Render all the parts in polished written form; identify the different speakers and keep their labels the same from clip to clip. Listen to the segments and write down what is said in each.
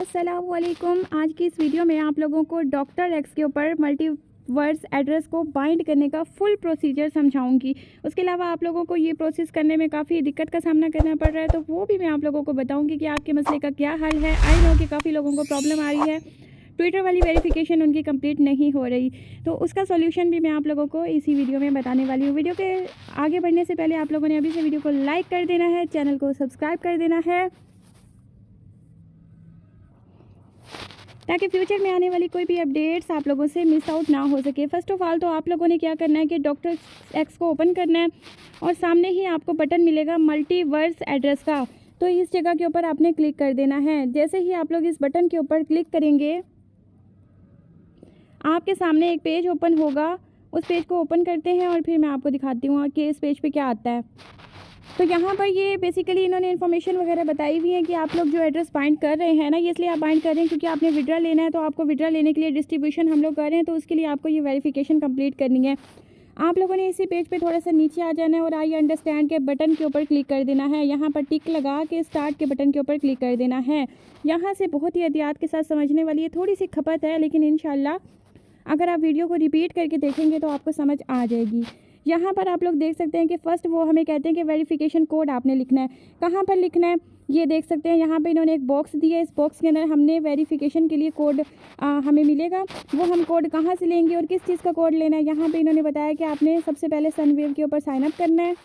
Speaker 1: अस्सलामुअलैकुम। आज की इस वीडियो में आप लोगों को डॉक्टर एक्स के ऊपर मल्टीवर्स एड्रेस को बाइंड करने का फुल प्रोसीजर समझाऊंगी। उसके अलावा आप लोगों को ये प्रोसेस करने में काफ़ी दिक्कत का सामना करना पड़ रहा है, तो वो भी मैं आप लोगों को बताऊंगी कि आपके मसले का क्या हल है। आई नो कि काफ़ी लोगों को प्रॉब्लम आ रही है, ट्विटर वाली वेरिफिकेशन उनकी कंप्लीट नहीं हो रही, तो उसका सॉल्यूशन भी मैं आप लोगों को इसी वीडियो में बताने वाली हूँ। वीडियो के आगे बढ़ने से पहले आप लोगों ने अभी से वीडियो को लाइक कर देना है, चैनल को सब्सक्राइब कर देना है, ताकि फ्यूचर में आने वाली कोई भी अपडेट्स आप लोगों से मिस आउट ना हो सके। फर्स्ट ऑफ ऑल तो आप लोगों ने क्या करना है कि डॉक्टर एक्स को ओपन करना है और सामने ही आपको बटन मिलेगा मल्टीवर्स एड्रेस का, तो इस जगह के ऊपर आपने क्लिक कर देना है। जैसे ही आप लोग इस बटन के ऊपर क्लिक करेंगे, आपके सामने एक पेज ओपन होगा। उस पेज को ओपन करते हैं और फिर मैं आपको दिखाती हूँ कि इस पेज पे क्या आता है। तो यहाँ पर ये बेसिकली इन्होंने इन्फॉर्मेशन वगैरह बताई हुई है कि आप लोग जो एड्रेस बाइंड कर रहे हैं ना, ये इसलिए आप बाइंड कर रहे हैं क्योंकि आपने विड्रा लेना है, तो आपको विड्रा लेने के लिए डिस्ट्रीब्यूशन हम लोग कर रहे हैं, तो उसके लिए आपको ये वेरिफिकेशन कंप्लीट करनी है। आप लोगों ने इसी पेज पे थोड़ा सा नीचे आ जाना है और आई अंडरस्टैंड के बटन के ऊपर क्लिक कर देना है। यहाँ पर टिक लगा के स्टार्ट के बटन के ऊपर क्लिक कर देना है। यहाँ से बहुत ही एहतियात के साथ समझने वाली है, थोड़ी सी खपत है, लेकिन इंशाल्लाह अगर आप वीडियो को रिपीट करके देखेंगे तो आपको समझ आ जाएगी। यहाँ पर आप लोग देख सकते हैं कि फ़र्स्ट वो हमें कहते हैं कि वेरिफिकेशन कोड आपने लिखना है। कहाँ पर लिखना है ये देख सकते हैं। यहाँ पे इन्होंने एक बॉक्स दिया है, इस बॉक्स के अंदर हमने वेरिफिकेशन के लिए कोड हमें मिलेगा। वो हम कोड कहाँ से लेंगे और किस चीज़ का कोड लेना है, यहाँ पे इन्होंने बताया कि आपने सबसे पहले सनवेव के ऊपर साइनअप करना है।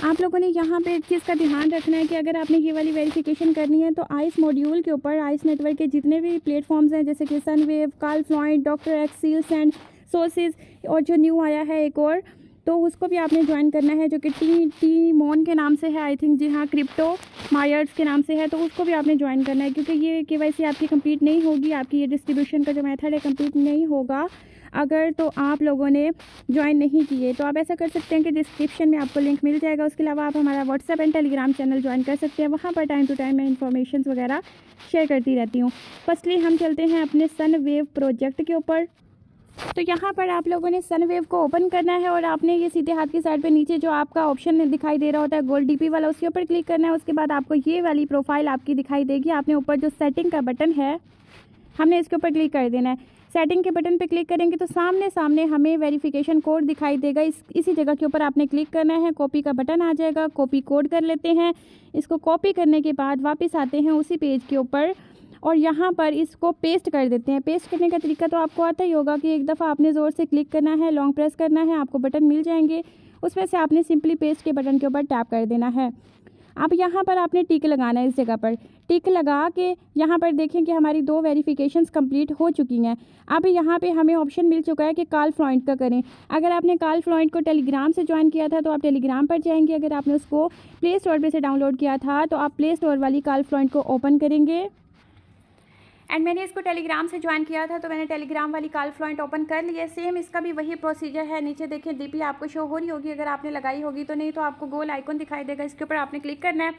Speaker 1: आप लोगों ने यहाँ पे एक चीज़ का ध्यान रखना है कि अगर आपने ये वाली वेरिफिकेशन करनी है तो आइस मॉड्यूल के ऊपर आइस नेटवर्क के जितने भी प्लेटफॉर्म्स हैं, जैसे कि सनवेव, कार्लफ्लॉइड, doctor X, seals and sources, और जो न्यू आया है एक और, तो उसको भी आपने ज्वाइन करना है, जो कि टी मोन के नाम से है, आई थिंक, जी हाँ, क्रिप्टो मायर्स के नाम से है, तो उसको भी आपने ज्वाइन करना है। क्योंकि ये केवाईसी आपकी कंप्लीट नहीं होगी, आपकी ये डिस्ट्रीब्यूशन का जो मेथड है कंप्लीट नहीं होगा अगर तो आप लोगों ने ज्वाइन नहीं किए। तो आप ऐसा कर सकते हैं कि डिस्क्रिप्शन में आपको लिंक मिल जाएगा। उसके अलावा आप हमारा WhatsApp and Telegram channel join कर सकते हैं, वहाँ पर टाइम टू टाइम मैं इन्फॉर्मेशन वगैरह शेयर करती रहती हूँ। फर्स्टली हम चलते हैं अपने सनवेव प्रोजेक्ट के ऊपर। तो यहाँ पर आप लोगों ने सनवेव को ओपन करना है और आपने ये सीधे हाथ की साइड पे नीचे जो आपका ऑप्शन दिखाई दे रहा होता है गोल्ड डीपी वाला, उसके ऊपर क्लिक करना है। उसके बाद आपको ये वाली प्रोफाइल आपकी दिखाई देगी। आपने ऊपर जो सेटिंग का बटन है, हमने इसके ऊपर क्लिक कर देना है। सेटिंग के बटन पे क्लिक करेंगे तो सामने सामने हमें वेरिफिकेशन कोड दिखाई देगा। इसी जगह के ऊपर आपने क्लिक करना है। कॉपी का बटन आ जाएगा, कॉपी कोड कर लेते हैं। इसको कॉपी करने के बाद वापस आते हैं उसी पेज के ऊपर और यहाँ पर इसको पेस्ट कर देते हैं। पेस्ट करने का तरीका तो आपको आता ही होगा कि एक दफ़ा आपने ज़ोर से क्लिक करना है, लॉन्ग प्रेस करना है, आपको बटन मिल जाएंगे, उसमें से आपने सिंपली पेस्ट के बटन के ऊपर टैप कर देना है। अब यहाँ पर आपने टिक लगाना है। इस जगह पर टिक लगा के यहाँ पर देखें कि हमारी 2 वेरिफिकेशंस कंप्लीट हो चुकी हैं। अब यहाँ पे हमें ऑप्शन मिल चुका है कि कार्लफ्लॉइड का करें। अगर आपने कार्लफ्लॉइड को टेलीग्राम से ज्वाइन किया था तो आप टेलीग्राम पर जाएंगे। अगर आपने उसको प्ले स्टोर पर से डाउनलोड किया था तो आप प्ले स्टोर वाली कार्लफ्लॉइड को ओपन करेंगे। एंड मैंने इसको टेलीग्राम से ज्वाइन किया था तो मैंने टेलीग्राम वाली कार्लफ्लॉइड ओपन कर लिया। सेम इसका भी वही प्रोसीजर है। नीचे देखिए डीपी आपको शो हो रही होगी, अगर आपने लगाई होगी, तो नहीं तो आपको गोल आइकन दिखाई देगा, इसके ऊपर आपने क्लिक करना है।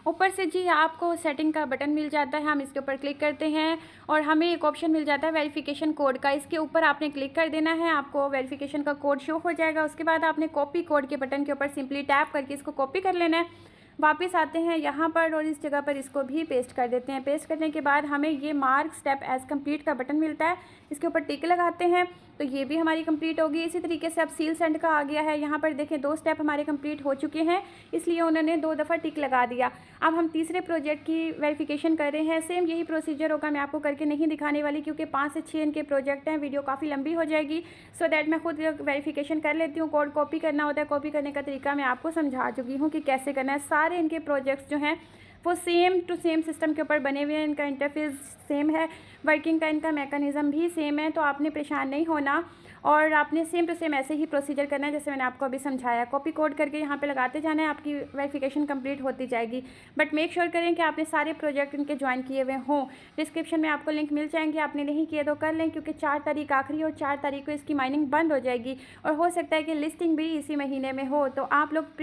Speaker 1: ऊपर से जी आपको सेटिंग का बटन मिल जाता है, हम इसके ऊपर क्लिक करते हैं और हमें एक ऑप्शन मिल जाता है वेरिफिकेशन कोड का। इसके ऊपर आपने क्लिक कर देना है, आपको वेरिफिकेशन का कोड शो हो जाएगा। उसके बाद आपने कॉपी कोड के बटन के ऊपर सिंपली टैप करके इसको कॉपी कर लेना है। वापस आते हैं यहाँ पर और इस जगह पर इसको भी पेस्ट कर देते हैं। पेस्ट करने के बाद हमें ये मार्क स्टेप एज कंप्लीट का बटन मिलता है, इसके ऊपर टिक लगाते हैं तो ये भी हमारी कंप्लीट होगी। इसी तरीके से अब सील सेंड का आ गया है। यहाँ पर देखें 2 स्टेप हमारे कंप्लीट हो चुके हैं, इसलिए उन्होंने 2 दफ़ा टिक लगा दिया। अब हम तीसरे प्रोजेक्ट की वेरिफिकेशन कर रहे हैं। सेम यही प्रोसीजर होगा, मैं आपको करके नहीं दिखाने वाली क्योंकि 5 से 6 इनके प्रोजेक्ट हैं, वीडियो काफ़ी लंबी हो जाएगी। सो दैट मैं खुद वेरिफिकेशन कर लेती हूँ। कोड कॉपी करना होता है, कॉपी करने का तरीका मैं आपको समझा चुकी हूँ कि कैसे करना है। सारे इनके प्रोजेक्ट्स जो हैं वो सेम टू सेम सिस्टम के ऊपर बने हुए हैं, इनका इंटरफेस सेम है, वर्किंग का इनका मैकेनिज़्म भी सेम है, तो आपने परेशान नहीं होना और आपने सेम टू सेम ऐसे ही प्रोसीजर करना है जैसे मैंने आपको अभी समझाया। कॉपी कोड करके यहाँ पे लगाते जाना है, आपकी वेरिफिकेशन कंप्लीट होती जाएगी। बट मेक श्योर करें कि आपने सारे प्रोजेक्ट इनके ज्वाइन किए हुए हों। डिस्क्रिप्शन में आपको लिंक मिल जाएंगे, आपने नहीं किए तो कर लें क्योंकि 4 तारीख आखिरी और 4 तारीख को इसकी माइनिंग बंद हो जाएगी और हो सकता है कि लिस्टिंग भी इसी महीने में हो। तो आप लोग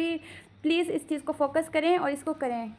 Speaker 1: प्लीज़ इस चीज़ को फोकस करें और इसको करें।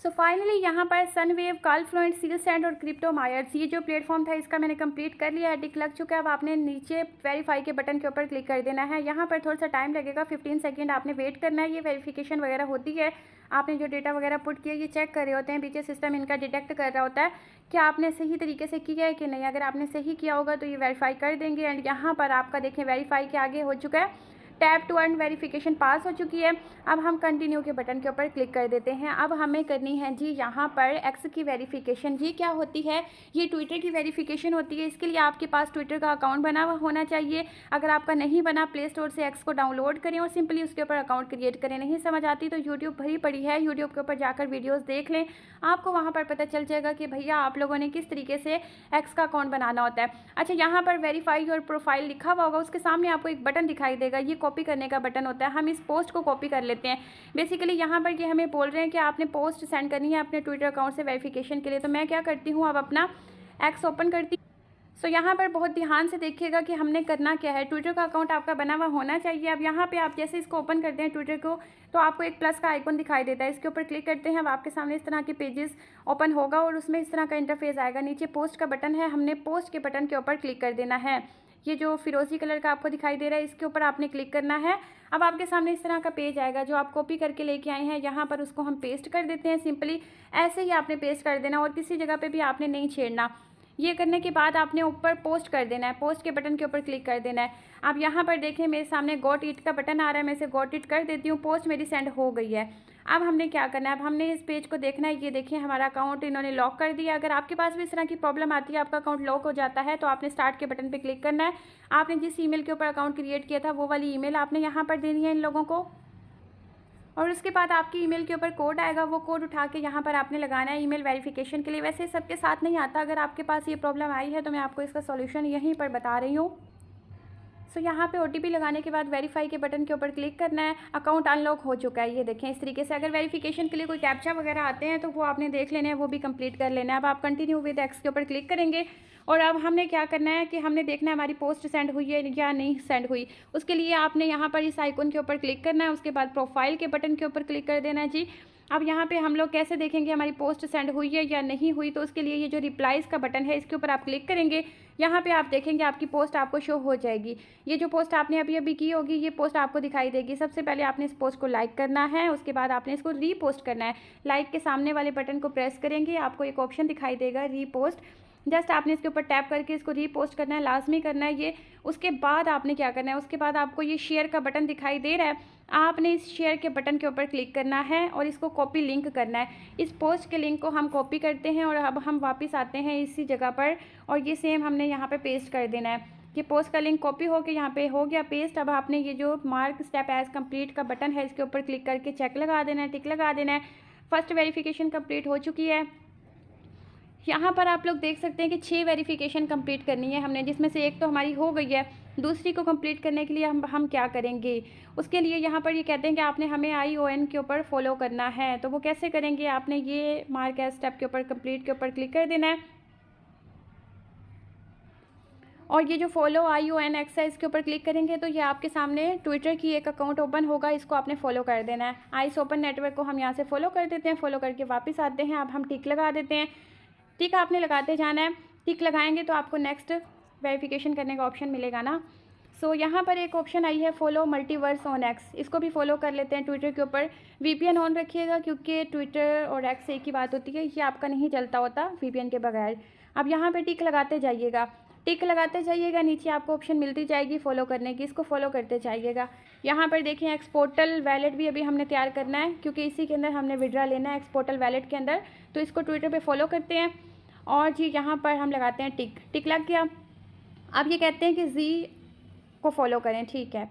Speaker 1: सो फाइनली यहाँ पर सनवेव, कॉलफ्लुएंट, सीलसेंड और क्रिप्टो मायर्स, ये जो प्लेटफॉर्म था इसका मैंने कंप्लीट कर लिया है, टिक लग चुका है। अब आपने नीचे वेरीफाई के बटन के ऊपर क्लिक कर देना है। यहाँ पर थोड़ा सा टाइम लगेगा, 15 सेकंड आपने वेट करना है। ये वेरिफिकेशन वगैरह होती है, आपने जो डेटा वगैरह पुट किया ये चेक कर रहे होते हैं, बीचे सिस्टम इनका डिटेक्ट कर रहा होता है कि आपने सही तरीके से किया है कि नहीं। अगर आपने सही किया होगा तो ये वेरीफाई कर देंगे। एंड यहाँ पर आपका देखें वेरीफाई के आगे हो चुका है, टैप टू अर्न वेरिफिकेशन पास हो चुकी है। अब हम कंटिन्यू के बटन के ऊपर क्लिक कर देते हैं। अब हमें करनी है जी यहाँ पर एक्स की वेरिफिकेशन। जी क्या होती है, ये ट्विटर की वेरिफिकेशन होती है। इसके लिए आपके पास ट्विटर का अकाउंट बना हुआ होना चाहिए। अगर आपका नहीं बना, प्ले स्टोर से एक्स को डाउनलोड करें और सिंपली उसके ऊपर अकाउंट क्रिएट करें। नहीं समझ आती तो यूट्यूब भरी पड़ी है, यूट्यूब के ऊपर जाकर वीडियोज़ देख लें, आपको वहाँ पर पता चल जाएगा कि भैया आप लोगों ने किस तरीके से एक्स का अकाउंट बनाना होता है। अच्छा, यहाँ पर वेरीफाई और प्रोफाइल लिखा हुआ होगा, उसके सामने आपको एक बटन दिखाई देगा, ये कॉपी करने का बटन होता है। हम इस पोस्ट को कॉपी कर लेते हैं। बेसिकली यहाँ पर ये हमें बोल रहे हैं कि आपने पोस्ट सेंड करनी है अपने ट्विटर अकाउंट से वेरिफिकेशन के लिए। तो मैं क्या करती हूँ, अब अपना एक्स ओपन करती हूँ। सो यहाँ पर बहुत ध्यान से देखिएगा कि हमने करना क्या है। ट्विटर का अकाउंट आपका बना हुआ होना चाहिए। अब यहाँ पे आप जैसे इसको ओपन करते हैं ट्विटर को, तो आपको एक प्लस का आइकन दिखाई देता है, इसके ऊपर क्लिक करते हैं। अब आपके सामने इस तरह के पेजेस ओपन होगा और उसमें इस तरह का इंटरफेस आएगा। नीचे पोस्ट का बटन है, हमने पोस्ट के बटन के ऊपर क्लिक कर देना है। ये जो फिरोजी कलर का आपको दिखाई दे रहा है, इसके ऊपर आपने क्लिक करना है। अब आपके सामने इस तरह का पेज आएगा, जो आप कॉपी करके लेके आए हैं, यहाँ पर उसको हम पेस्ट कर देते हैं। सिंपली ऐसे ही आपने पेस्ट कर देना और किसी जगह पे भी आपने नहीं छेड़ना। ये करने के बाद आपने ऊपर पोस्ट कर देना है, पोस्ट के बटन के ऊपर क्लिक कर देना है। आप यहाँ पर देखें मेरे सामने गॉट इट का बटन आ रहा है, मैं इसे गॉट इट कर देती हूँ। पोस्ट मेरी सेंड हो गई है। अब हमने क्या करना है, अब हमने इस पेज को देखना है। ये देखिए हमारा अकाउंट इन्होंने लॉक कर दिया। अगर आपके पास भी इस तरह की प्रॉब्लम आती है, आपका अकाउंट लॉक हो जाता है, तो आपने स्टार्ट के बटन पर क्लिक करना है। आपने जिस ईमेल के ऊपर अकाउंट क्रिएट किया था वो वाली ईमेल आपने यहाँ पर देनी है इन लोगों को। और उसके बाद आपकी ईमेल के ऊपर कोड आएगा, वो कोड उठा के यहाँ पर आपने लगाना है ईमेल वेरिफिकेशन के लिए। वैसे सबके साथ नहीं आता, अगर आपके पास ये प्रॉब्लम आई है तो मैं आपको इसका सॉल्यूशन यहीं पर बता रही हूँ। सो यहाँ पे OTP लगाने के बाद वेरीफाई के बटन के ऊपर क्लिक करना है। अकाउंट अनलॉक हो चुका है, ये देखें इस तरीके से। अगर वेरिफिकेशन के लिए कोई कैप्चा वगैरह आते हैं तो वो आपने देख लेने हैं, वो भी कंप्लीट कर लेना है। अब आप कंटिन्यू विद एक्स के ऊपर क्लिक करेंगे और अब हमने क्या करना है कि हमने देखना है हमारी पोस्ट सेंड हुई है या नहीं सेंड हुई। उसके लिए आपने यहाँ पर इस आइकन के ऊपर क्लिक करना है, उसके बाद प्रोफाइल के बटन के ऊपर क्लिक कर देना है जी। अब यहाँ पे हम लोग कैसे देखेंगे हमारी पोस्ट सेंड हुई है या नहीं हुई, तो उसके लिए ये जो रिप्लाइज़ का बटन है इसके ऊपर आप क्लिक करेंगे। यहाँ पे आप देखेंगे आपकी पोस्ट आपको शो हो जाएगी। ये जो पोस्ट आपने अभी अभी की होगी ये पोस्ट आपको दिखाई देगी। सबसे पहले आपने इस पोस्ट को लाइक करना है, उसके बाद आपने इसको रीपोस्ट करना है। लाइक के सामने वाले बटन को प्रेस करेंगे, आपको एक ऑप्शन दिखाई देगा रीपोस्ट। जस्ट आपने इसके ऊपर टैप करके इसको रीपोस्ट करना है, लाजमी करना है ये। उसके बाद आपने क्या करना है, उसके बाद आपको ये शेयर का बटन दिखाई दे रहा है, आपने इस शेयर के बटन के ऊपर क्लिक करना है और इसको कॉपी लिंक करना है। इस पोस्ट के लिंक को हम कॉपी करते हैं और अब हम वापस आते हैं इसी जगह पर और ये सेम हमने यहाँ पे पेस्ट कर देना है। ये पोस्ट का लिंक कॉपी होकर यहाँ पे हो गया पेस्ट। अब आपने ये जो मार्क स्टेप एज कंप्लीट का बटन है इसके ऊपर क्लिक करके चेक लगा देना है, टिक लगा देना है। फर्स्ट वेरिफिकेशन कंप्लीट हो चुकी है। यहाँ पर आप लोग देख सकते हैं कि 6 वेरिफिकेशन कंप्लीट करनी है हमने, जिसमें से एक तो हमारी हो गई है। दूसरी को कंप्लीट करने के लिए हम क्या करेंगे, उसके लिए यहाँ पर ये कहते हैं कि आपने हमें ION के ऊपर फॉलो करना है। तो वो कैसे करेंगे, आपने ये मार्क एज स्टेप के ऊपर कंप्लीट के ऊपर क्लिक कर देना है और ये जो फॉलो ION एक्सरसाइज के ऊपर क्लिक करेंगे तो ये आपके सामने ट्विटर की एक अकाउंट ओपन होगा, इसको आपने फॉलो कर देना है। आइस ओपन नेटवर्क को हम यहाँ से फॉलो कर देते हैं, फॉलो करके वापस आते हैं। अब हम टिक लगा देते हैं, टिक आपने लगाते जाना है। टिक लगाएंगे तो आपको नेक्स्ट वेरिफिकेशन करने का ऑप्शन मिलेगा ना। सो यहाँ पर एक ऑप्शन आई है फॉलो मल्टीवर्स ऑन एक्स, इसको भी फॉलो कर लेते हैं ट्विटर के ऊपर। VPN ऑन रखिएगा क्योंकि ट्विटर और एक्स एक ही बात होती है, ये आपका नहीं चलता होता VPN के बगैर। अब यहाँ पे टिक लगाते जाइएगा, टिक लगाते जाइएगा, नीचे आपको ऑप्शन मिलती जाएगी फॉलो करने की, इसको फॉलो करते जाइएगा। यहाँ पर देखिए एक्सपोर्टल वैलेट भी अभी हमने तैयार करना है क्योंकि इसी के अंदर हमने विड्रा लेना है एक्सपोर्टल वैलेट के अंदर। तो इसको ट्विटर पे फॉलो करते हैं और जी यहाँ पर हम लगाते हैं टिक, टिक लग गया। अब ये कहते हैं कि जी को फॉलो करें, ठीक है।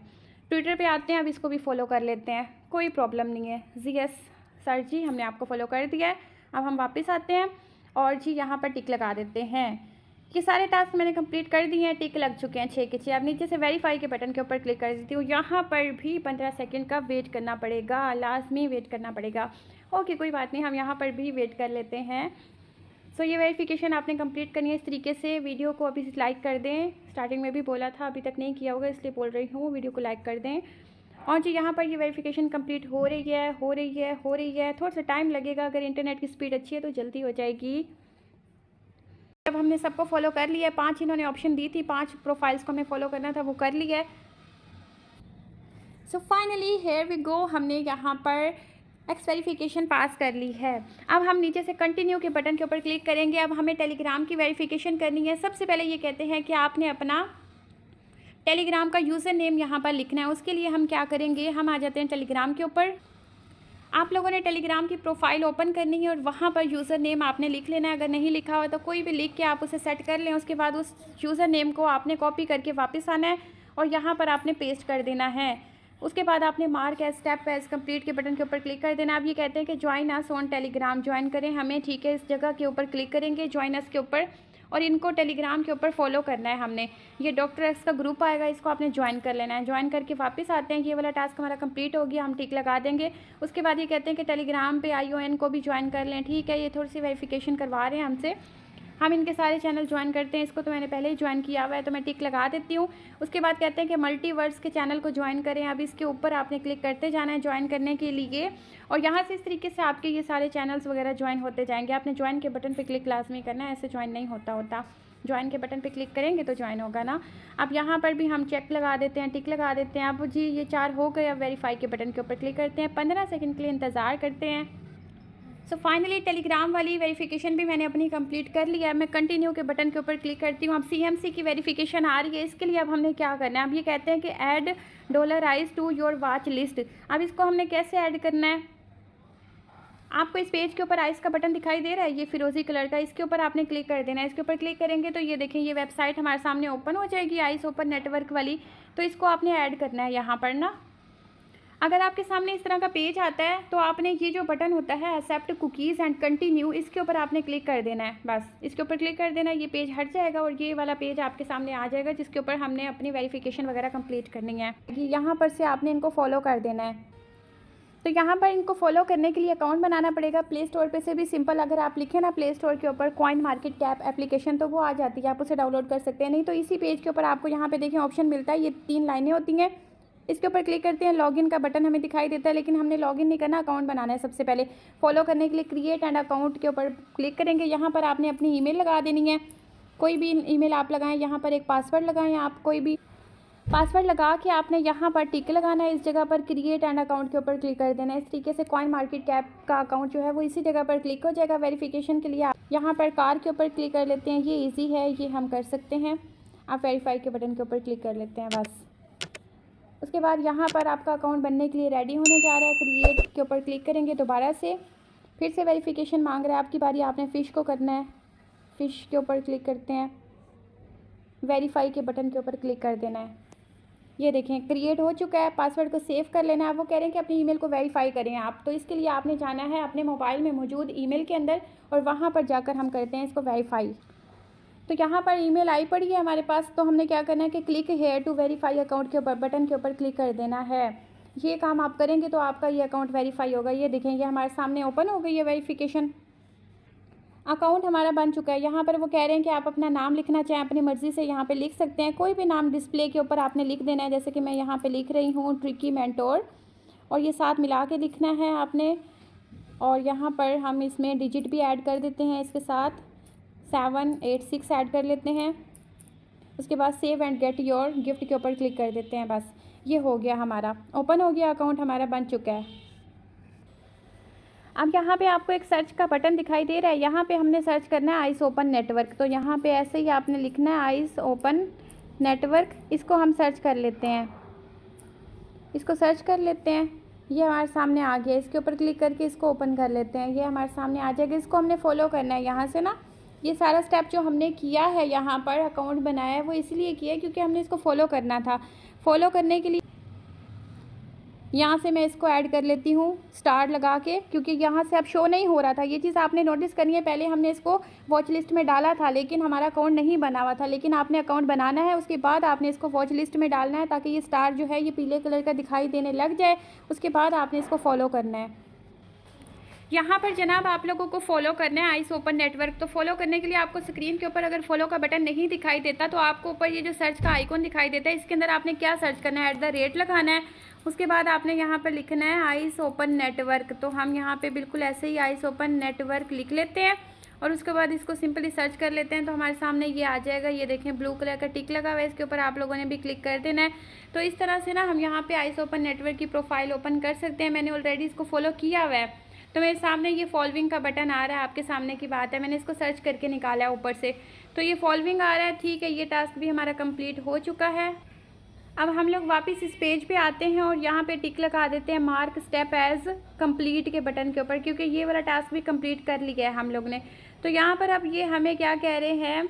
Speaker 1: ट्विटर पे आते हैं, अब इसको भी फॉलो कर लेते हैं, कोई प्रॉब्लम नहीं है जी। यस सर जी, हमने आपको फॉलो कर दिया है। अब हम वापस आते हैं और जी यहाँ पर टिक लगा देते हैं। ये सारे टास्क मैंने कंप्लीट कर दिए हैं, टिक लग चुके हैं 6 के 6। अब नीचे से वेरीफाई के बटन के ऊपर क्लिक कर देती हूँ। यहाँ पर भी 15 सेकंड का वेट करना पड़ेगा, लाजमी वेट करना पड़ेगा। ओके कोई बात नहीं, हम यहाँ पर भी वेट कर लेते हैं। सो ये वेरिफिकेशन आपने कंप्लीट करनी है इस तरीके से। वीडियो को अभी लाइक कर दें, स्टार्टिंग में भी बोला था, अभी तक नहीं किया होगा इसलिए बोल रही हूँ, वीडियो को लाइक कर दें और जी यहाँ पर ये वेरिफिकेशन कंप्लीट हो रही है। थोड़ा सा टाइम लगेगा, अगर इंटरनेट की स्पीड अच्छी है तो जल्दी हो जाएगी। अब हमने सबको फॉलो कर लिया है, 5 इन्होंने ऑप्शन दी थी, 5 प्रोफाइल्स को हमें फॉलो करना था, वो कर लिया है। So finally here we go, हमने यहाँ पर एक्स वेरिफिकेशन पास कर ली है। अब हम नीचे से कंटिन्यू के बटन के ऊपर क्लिक करेंगे। अब हमें टेलीग्राम की वेरिफिकेशन करनी है। सबसे पहले ये कहते हैं कि आपने अपना टेलीग्राम का यूज़र नेम यहाँ पर लिखना है। उसके लिए हम क्या करेंगे, हम आ जाते हैं टेलीग्राम के ऊपर। आप लोगों ने टेलीग्राम की प्रोफाइल ओपन करनी है और वहाँ पर यूज़र नेम आपने लिख लेना है। अगर नहीं लिखा हो तो कोई भी लिख के आप उसे सेट कर लें। उसके बाद उस यूज़र नेम को आपने कॉपी करके वापस आना है और यहाँ पर आपने पेस्ट कर देना है। उसके बाद आपने mark as step as complete के बटन के ऊपर क्लिक कर देना। अब ये कहते हैं कि join us on Telegram, join करें हमें, ठीक है। इस जगह के ऊपर क्लिक करेंगे, ज्वाइन अस के ऊपर, और इनको टेलीग्राम के ऊपर फॉलो करना है हमने। ये डॉक्टर एक्स का ग्रुप आएगा, इसको आपने ज्वाइन कर लेना है। ज्वाइन करके वापस आते हैं, ये वाला टास्क हमारा कंप्लीट हो गया, हम टिक लगा देंगे। उसके बाद ये कहते हैं कि टेलीग्राम पे ION को भी ज्वाइन कर लें, ठीक है। ये थोड़ी सी वेरिफिकेशन करवा रहे हैं हमसे, हम इनके सारे चैनल ज्वाइन करते हैं। इसको तो मैंने पहले ही ज्वाइन किया हुआ है तो मैं टिक लगा देती हूँ। उसके बाद कहते हैं कि मल्टीवर्स के चैनल को ज्वाइन करें। अब इसके ऊपर आपने क्लिक करते जाना है ज्वाइन करने के लिए, और यहाँ से इस तरीके से आपके ये सारे चैनल्स वगैरह ज्वाइन होते जाएंगे। आपने ज्वाइन के बटन पे क्लिक लाजमी करना है, ऐसे ज्वाइन नहीं होता। ज्वाइन के बटन पे क्लिक करेंगे तो ज्वाइन होगा ना। अब यहाँ पर भी हम चेक लगा देते हैं, टिक लगा देते हैं। अब जी ये 4 हो गए। अब वेरीफाई के बटन के ऊपर क्लिक करते हैं, 15 सेकंड के लिए इंतज़ार करते हैं। सो फाइनली टेलीग्राम वाली वेरिफिकेशन भी मैंने अपनी कंप्लीट कर लिया है। मैं कंटिन्यू के बटन के ऊपर क्लिक करती हूँ। अब CMC की वेरिफिकेशन आ रही है, इसके लिए अब हमने क्या करना है। अब ये कहते हैं कि add $i to your watch list. अब इसको हमने कैसे ऐड करना है, आपको इस पेज के ऊपर आइस का बटन दिखाई दे रहा है, ये फिरोजी कलर का, इसके ऊपर आपने क्लिक कर देना है। इसके ऊपर क्लिक करेंगे तो ये देखें ये वेबसाइट हमारे सामने ओपन हो जाएगी, आइस ओपन नेटवर्क वाली। तो इसको आपने ऐड करना है यहाँ पर ना। अगर आपके सामने इस तरह का पेज आता है तो आपने ये जो बटन होता है एक्सेप्ट कुकीज़ एंड कंटिन्यू, इसके ऊपर आपने क्लिक कर देना है। बस इसके ऊपर क्लिक कर देना है, ये पेज हट जाएगा और ये वाला पेज आपके सामने आ जाएगा जिसके ऊपर हमने अपनी वेरिफिकेशन वगैरह कंप्लीट करनी है। यहाँ पर से आपने इनको फॉलो कर देना है। तो यहाँ पर इनको फॉलो करने के लिए अकाउंट बनाना पड़ेगा। प्ले स्टोर पे से भी सिंपल, अगर आप लिखें ना प्ले स्टोर के ऊपर कॉइन मार्केट कैप एप्लीकेशन, तो वो आ जाती है, आप उसे डाउनलोड कर सकते हैं। नहीं तो इसी पेज के ऊपर आपको यहाँ पे देखें ऑप्शन मिलता है, ये 3 लाइनें होती हैं, इसके ऊपर क्लिक करते हैं। लॉगिन का बटन हमें दिखाई देता है, लेकिन हमने लॉगिन नहीं करना, अकाउंट बनाना है। सबसे पहले फॉलो करने के लिए क्रिएट एंड अकाउंट के ऊपर क्लिक करेंगे। यहाँ पर आपने अपनी ईमेल लगा देनी है, कोई भी ईमेल आप लगाएं। यहाँ पर एक पासवर्ड लगाएं, आप कोई भी पासवर्ड लगा के आपने यहाँ पर टिक लगाना है। इस जगह पर क्रिएट एंड अकाउंट के ऊपर क्लिक कर देना है। इस तरीके से कॉइन मार्केट कैप का अकाउंट जो है वो इसी जगह पर क्लिक हो जाएगा। वेरिफिकेशन के लिए आप यहाँ पर कार के ऊपर क्लिक कर लेते हैं, ये ईजी है, ये हम कर सकते हैं। आप वेरीफाई के बटन के ऊपर क्लिक कर लेते हैं बस। उसके बाद यहाँ पर आपका अकाउंट बनने के लिए रेडी होने जा रहा है। क्रिएट के ऊपर क्लिक करेंगे, दोबारा से फिर से वेरिफिकेशन मांग रहा है, आपकी बारी, आपने फ़िश को करना है। फ़िश के ऊपर क्लिक करते हैं, वेरीफाई के बटन के ऊपर क्लिक कर देना है। ये देखें क्रिएट हो चुका है, पासवर्ड को सेव कर लेना है। वो कह रहे हैं कि अपनी ईमेल को वेरीफाई करें आप, तो इसके लिए आपने जाना है अपने मोबाइल में मौजूद ईमेल के अंदर और वहाँ पर जाकर हम करते हैं इसको वेरीफाई। तो यहाँ पर ईमेल आई पड़ी है हमारे पास, तो हमने क्या करना है कि click here to verify account के ऊपर बटन के ऊपर क्लिक कर देना है। ये काम आप करेंगे तो आपका ये अकाउंट वेरीफाई होगा। ये देखें ये हमारे सामने ओपन हो गई है वेरिफिकेशन, अकाउंट हमारा बन चुका है। यहाँ पर वो कह रहे हैं कि आप अपना नाम लिखना चाहें अपनी मर्ज़ी से यहाँ पे लिख सकते हैं, कोई भी नाम डिस्प्ले के ऊपर आपने लिख देना है। जैसे कि मैं यहाँ पे लिख रही हूँ ट्रिकी मेंटोर, और ये साथ मिला के लिखना है आपने। और यहाँ पर हम इसमें डिजिट भी ऐड कर देते हैं, इसके साथ 786 ऐड कर लेते हैं। उसके बाद save and get your gift के ऊपर क्लिक कर देते हैं। बस ये हो गया, हमारा ओपन हो गया, अकाउंट हमारा बन चुका है। अब यहाँ पे आपको एक सर्च का बटन दिखाई दे रहा है, यहाँ पे हमने सर्च करना है आइस ओपन नेटवर्क। तो यहाँ पे ऐसे ही आपने लिखना है आइस ओपन नेटवर्क, इसको हम सर्च कर लेते हैं। इसको सर्च कर लेते हैं, ये हमारे सामने आ गया। इसके ऊपर क्लिक करके इसको ओपन कर लेते हैं, ये हमारे सामने आ जाएगा। इसको हमने फॉलो करना है यहाँ से ना। ये सारा स्टेप जो हमने किया है यहाँ पर अकाउंट बनाया है वो इसलिए किया है क्योंकि हमने इसको फॉलो करना था। फॉलो करने के लिए यहाँ से मैं इसको ऐड कर लेती हूँ स्टार लगा के, क्योंकि यहाँ से अब शो नहीं हो रहा था। ये चीज़ आपने नोटिस करनी है, पहले हमने इसको वॉच लिस्ट में डाला था लेकिन हमारा अकाउंट नहीं बना हुआ था। लेकिन आपने अकाउंट बनाना है, उसके बाद आपने इसको वॉच लिस्ट में डालना है ताकि ये स्टार जो है ये पीले कलर का दिखाई देने लग जाए। उसके बाद आपने इसको फॉलो करना है। यहाँ पर जनाब आप लोगों को फॉलो करना है आइस ओपन नेटवर्क। तो फॉलो करने के लिए आपको स्क्रीन के ऊपर अगर फॉलो का बटन नहीं दिखाई देता तो आपको ऊपर ये जो सर्च का आइकॉन दिखाई देता है, इसके अंदर आपने क्या सर्च करना है, @ लगाना है। उसके बाद आपने यहाँ पर लिखना है आइस ओपन नेटवर्क। तो हम यहाँ पे बिल्कुल ऐसे ही आइस ओपन नेटवर्क लिख लेते हैं और उसके बाद इसको सिंपली सर्च कर लेते हैं तो हमारे सामने ये आ जाएगा। ये देखें ब्लू कलर का टिक लगा हुआ है, इसके ऊपर आप लोगों ने भी क्लिक कर देना है। तो इस तरह से ना हम यहाँ पे आइस ओपन नेटवर्क की प्रोफाइल ओपन कर सकते हैं। मैंने ऑलरेडी इसको फॉलो किया हुआ है, तो मेरे सामने ये फॉलोइंग का बटन आ रहा है, आपके सामने की बात है। मैंने इसको सर्च करके निकाला है ऊपर से, तो ये फॉलोइंग आ रहा है। ठीक है, ये टास्क भी हमारा कंप्लीट हो चुका है। अब हम लोग वापस इस पेज पे आते हैं और यहाँ पे टिक लगा देते हैं मार्क स्टेप एज कंप्लीट के बटन के ऊपर, क्योंकि ये वाला टास्क भी कंप्लीट कर लिया है हम लोग ने। तो यहाँ पर अब ये हमें क्या कह रहे हैं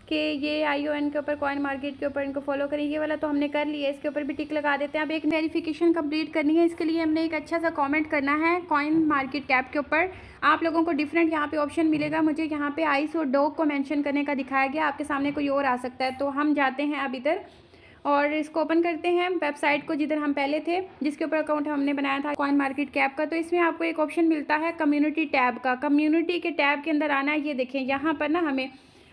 Speaker 1: कि ये ION के ऊपर, कॉइन मार्केट के ऊपर इनको फॉलो करें। ये वाला तो हमने कर लिया है, इसके ऊपर भी टिक लगा देते हैं। अब एक वेरिफिकेशन कंप्लीट करनी है, इसके लिए हमने एक अच्छा सा कमेंट करना है कॉइन मार्केट कैप के ऊपर। आप लोगों को डिफरेंट यहाँ पे ऑप्शन मिलेगा। मुझे यहाँ पे आइस और डॉग को मेंशन करने का दिखाया गया, आपके सामने कोई और आ सकता है। तो हम जाते हैं अब इधर और इसको ओपन करते हैं वेबसाइट को जिधर हम पहले थे, जिसके ऊपर अकाउंट हमने बनाया था कॉइन मार्केट कैप का। तो इसमें आपको एक ऑप्शन मिलता है कम्युनिटी टैब का। कम्युनिटी के टैब के अंदर आना है। ये देखें यहाँ पर ना हमें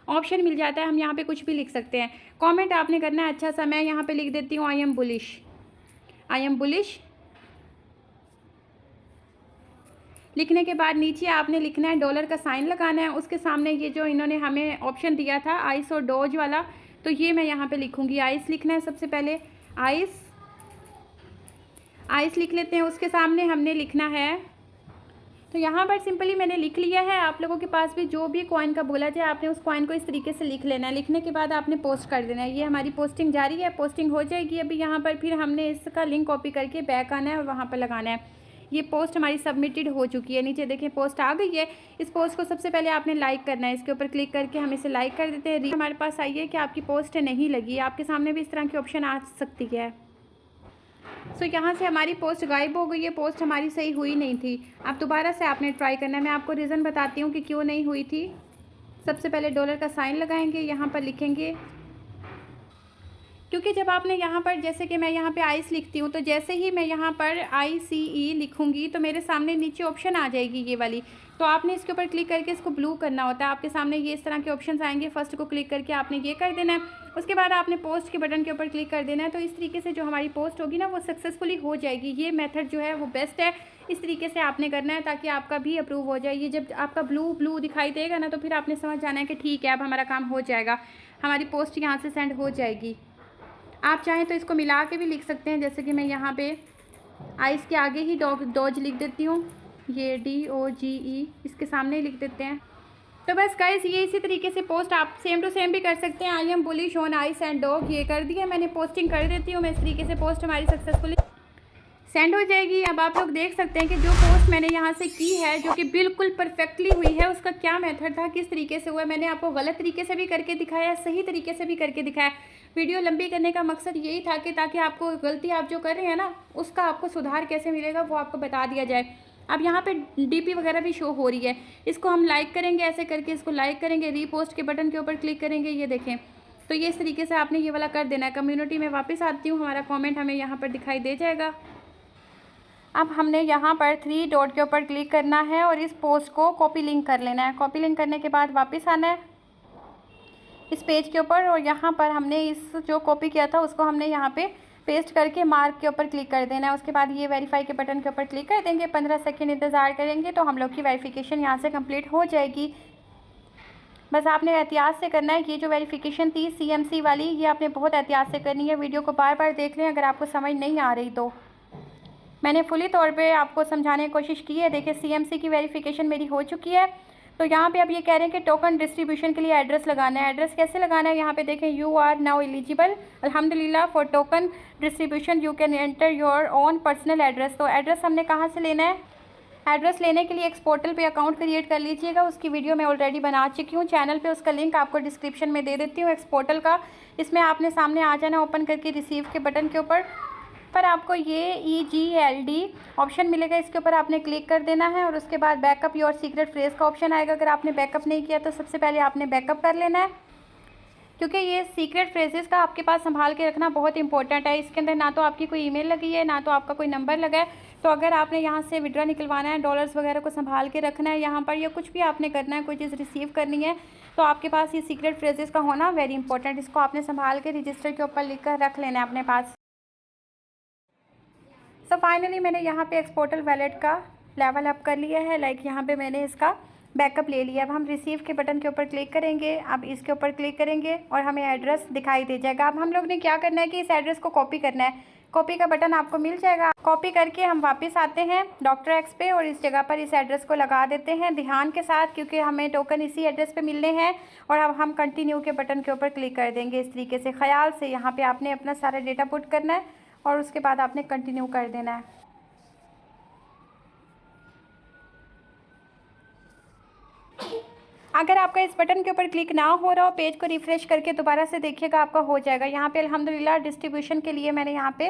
Speaker 1: ऑप्शन मिल जाता है, हम यहाँ पे कुछ भी लिख सकते हैं। कमेंट आपने करना है अच्छा सा। मैं यहाँ पे लिख देती हूँ आई एम बुलिश। लिखने के बाद नीचे आपने लिखना है डॉलर का साइन लगाना है। उसके सामने ये जो इन्होंने हमें ऑप्शन दिया था आइस और डॉज वाला, तो ये मैं यहाँ पे लिखूँगी। आइस लिखना है सबसे पहले, आइस लिख लेते हैं। उसके सामने हमने लिखना है, तो यहाँ पर सिंपली मैंने लिख लिया है। आप लोगों के पास भी जो भी कॉइन का बोला जाए, आपने उस कॉइन को इस तरीके से लिख लेना है। लिखने के बाद आपने पोस्ट कर देना है। ये हमारी पोस्टिंग जारी है, पोस्टिंग हो जाएगी अभी। यहाँ पर फिर हमने इसका लिंक कॉपी करके बैक आना है और वहाँ पर लगाना है। ये पोस्ट हमारी सबमिटेड हो चुकी है। नीचे देखें पोस्ट आ गई है। इस पोस्ट को सबसे पहले आपने लाइक करना है। इसके ऊपर क्लिक करके हम इसे लाइक कर देते हैं। हमारे पास आई है कि आपकी पोस्ट नहीं लगी। आपके सामने भी इस तरह की ऑप्शन आ सकती है। सो यहाँ से हमारी पोस्ट गायब हो गई है। पोस्ट हमारी सही हुई नहीं थी। अब दोबारा से आपने ट्राई करना है। मैं आपको रीज़न बताती हूँ कि क्यों नहीं हुई थी। सबसे पहले डॉलर का साइन लगाएंगे, यहाँ पर लिखेंगे, क्योंकि जब आपने यहाँ पर, जैसे कि मैं यहाँ पे आइस लिखती हूँ, तो जैसे ही मैं यहाँ पर ICE लिखूँगी तो मेरे सामने नीचे ऑप्शन आ जाएगी ये वाली। तो आपने इसके ऊपर क्लिक करके इसको ब्लू करना होता है। आपके सामने ये इस तरह के ऑप्शंस आएंगे। फर्स्ट को क्लिक करके आपने ये कर देना है। उसके बाद आपने पोस्ट के बटन के ऊपर क्लिक कर देना है। तो इस तरीके से जो हमारी पोस्ट होगी ना, वो सक्सेसफुली हो जाएगी। ये मेथड जो है वो बेस्ट है। इस तरीके से आपने करना है ताकि आपका भी अप्रूव हो जाए। ये जब आपका ब्लू दिखाई देगा ना, तो फिर आपने समझ जाना है कि ठीक है, अब हमारा काम हो जाएगा, हमारी पोस्ट यहाँ से सेंड हो जाएगी। आप चाहें तो इसको मिला के भी लिख सकते हैं, जैसे कि मैं यहाँ पे आइस के आगे ही डॉज लिख देती हूँ। ये DOGE इसके सामने ही लिख देते हैं। तो बस गाइस, ये इसी तरीके से पोस्ट आप सेम टू सेम भी कर सकते हैं। I am bullish on ice and dog, ये कर दिया मैंने। पोस्टिंग कर देती हूँ मैं। इस तरीके से पोस्ट हमारी सक्सेसफुली सेंड हो जाएगी। अब आप लोग देख सकते हैं कि जो पोस्ट मैंने यहाँ से की है, जो कि बिल्कुल परफेक्टली हुई है, उसका क्या मेथड था, किस तरीके से हुआ है। मैंने आपको गलत तरीके से भी करके दिखाया, सही तरीके से भी करके दिखाया। वीडियो लंबी करने का मकसद यही था कि ताकि आपको गलती आप जो कर रहे हैं ना, उसका आपको सुधार कैसे मिलेगा वो आपको बता दिया जाए। अब यहाँ पे DP वगैरह भी शो हो रही है। इसको हम लाइक करेंगे, ऐसे करके इसको लाइक करेंगे, रीपोस्ट के बटन के ऊपर क्लिक करेंगे। ये देखें, तो ये इस तरीके से आपने ये वाला कर देना है। कम्युनिटी में वापस आती हूँ, हमारा कॉमेंट हमें यहाँ पर दिखाई दे जाएगा। अब हमने यहाँ पर 3 डॉट के ऊपर क्लिक करना है और इस पोस्ट को कॉपी लिंक कर लेना है। कॉपी लिंक करने के बाद वापस आना है इस पेज के ऊपर और यहाँ पर हमने इस जो कॉपी किया था उसको हमने यहाँ पे पेस्ट करके मार्क के ऊपर क्लिक कर देना है। उसके बाद ये वेरीफाई के बटन के ऊपर क्लिक कर देंगे। 15 सेकंड इंतज़ार करेंगे तो हम लोग की वेरिफिकेशन यहाँ से कंप्लीट हो जाएगी। बस आपने एहतियात से करना है। ये जो वेरिफिकेशन थी CMC वाली, ये आपने बहुत एहतियात से करनी है। वीडियो को बार बार देख लें अगर आपको समझ नहीं आ रही तो। मैंने फुली तौर पे आपको समझाने की कोशिश की है। देखिए CMC की वेरिफिकेशन मेरी हो चुकी है। तो यहाँ पे अब ये कह रहे हैं कि टोकन डिस्ट्रीब्यूशन के लिए एड्रेस लगाना है। एड्रेस कैसे लगाना है, यहाँ पे देखें, यू आर नाउ एलिजिबल अल्हम्दुलिल्लाह for token distribution, you can enter your own personal address. तो एड्रेस हमने कहाँ से लेना है, एड्रेस लेने के लिए एक पोर्टल पे अकाउंट क्रिएट कर लीजिएगा। उसकी वीडियो मैं ऑलरेडी बना चुकी हूँ चैनल पे, उसका लिंक आपको डिस्क्रिप्शन में दे देती हूँ एक्स पोर्टल का। इसमें आपने सामने आ जाना, ओपन करके रिसीव के बटन के ऊपर पर आपको ये EGLD ऑप्शन मिलेगा, इसके ऊपर आपने क्लिक कर देना है और उसके बाद बैकअप योर सीक्रेट फ्रेज का ऑप्शन आएगा। अगर आपने बैकअप नहीं किया तो सबसे पहले आपने बैकअप कर लेना है, क्योंकि ये सीक्रेट फ्रेजेस का आपके पास संभाल के रखना बहुत इंपॉर्टेंट है। इसके अंदर ना तो आपकी कोई ईमेल लगी है, ना तो आपका कोई नंबर लगा है। तो अगर आपने यहाँ से विड्रॉ निकलवाना है, डॉलर्स वगैरह को संभाल के रखना है यहाँ पर, या कुछ भी आपने करना है, कोई चीज़ रिसीव करनी है, तो आपके पास ये सीक्रेट फ्रेजेस का होना वेरी इंपॉर्टेंट। इसको आपने संभाल के रजिस्टर के ऊपर लिख कर रख लेना है अपने पास। सो फाइनली मैंने यहाँ पे एक्सपोर्टल वैलेट का लेवल अप कर लिया है। लाइक यहाँ पे मैंने इसका बैकअप ले लिया। अब हम रिसीव के बटन के ऊपर क्लिक करेंगे। अब इसके ऊपर क्लिक करेंगे और हमें एड्रेस दिखाई दे जाएगा। अब हम लोग ने क्या करना है कि इस एड्रेस को कॉपी करना है। कॉपी का बटन आपको मिल जाएगा। कॉपी करके हम वापस आते हैं डॉक्टर एक्स पे और इस जगह पर इस एड्रेस को लगा देते हैं ध्यान के साथ, क्योंकि हमें टोकन इसी एड्रेस पे मिलने हैं। और अब हम कंटिन्यू के बटन के ऊपर क्लिक कर देंगे इस तरीके से। ख्याल से यहाँ पे आपने अपना सारा डेटा पुट करना है और उसके बाद आपने कंटिन्यू कर देना है। अगर आपका इस बटन के ऊपर क्लिक ना हो रहा हो, पेज को रिफ़्रेश करके दोबारा से देखिएगा, आपका हो जाएगा। यहाँ पे अल्हम्दुलिल्लाह डिस्ट्रीब्यूशन के लिए मैंने यहाँ पे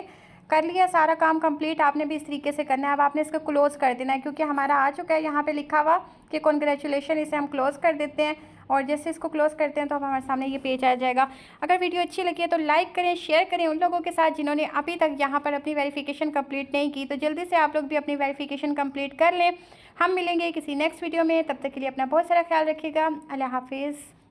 Speaker 1: कर लिया सारा काम कंप्लीट। आपने भी इस तरीके से करना है। अब आपने इसको क्लोज़ कर देना है क्योंकि हमारा आ चुका है यहाँ पे लिखा हुआ कि कॉन्ग्रेचुलेशन। इसे हम क्लोज़ कर देते हैं और जैसे इसको क्लोज़ करते हैं तो अब हमारे सामने ये पेज आ जाएगा। अगर वीडियो अच्छी लगी है तो लाइक करें, शेयर करें उन लोगों के साथ जिन्होंने अभी तक यहाँ पर अपनी वेरिफिकेशन कंप्लीट नहीं की। तो जल्दी से आप लोग भी अपनी वेरिफिकेशन कंप्लीट कर लें। हम मिलेंगे किसी नेक्स्ट वीडियो में, तब तक के लिए अपना बहुत सारा ख्याल रखिएगा। अल्लाह हाफिज़।